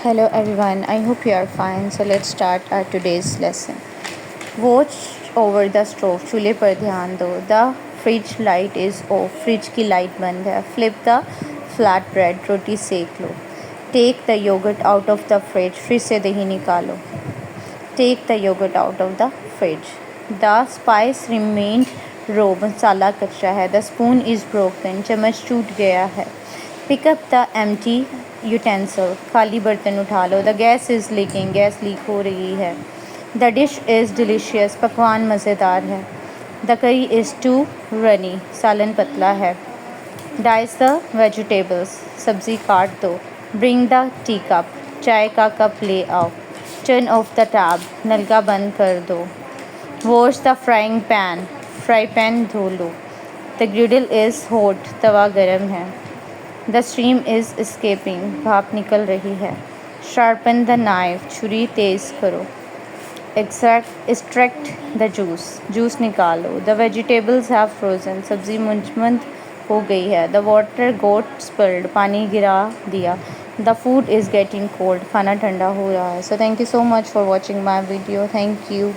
Hello everyone, I hope you are fine. So let's start our today's lesson. Watch over the stove, चूल्हे पर ध्यान दो. The fridge light is off, fridge की light बंद है. Flip the flat bread, रोटी सेक लो. Take the yogurt out of the fridge, fridge से दही निकालो. Take the yogurt out of the fridge. The spice remained raw, मसाला कच्चा है. The spoon is broken, चम्मच टूट गया है. Pick up the empty utensil, खाली बर्तन उठा लो. The gas is leaking, gas leak हो रही है. The dish is delicious, पकवान मज़ेदार है. The curry is too runny, सालन पतला है. Dice the vegetables, सब्ज़ी काट दो. Bring the teacup, चाय का कप ले आओ. Turn off the tap, नल का बंद कर दो. Wash the frying pan, fry pan धो लो. The griddle is hot, तवा गर्म है. The stream is escaping, भाप निकल रही है. Sharpen the knife, छुरी तेज़ करो. Extract the juice, जूस निकालो. The vegetables have frozen, सब्ज़ी मुंजमद हो गई है. The water got spilled, पानी गिरा दिया. The food is getting cold, खाना ठंडा हो रहा है. So thank you so much for watching my video. Thank you.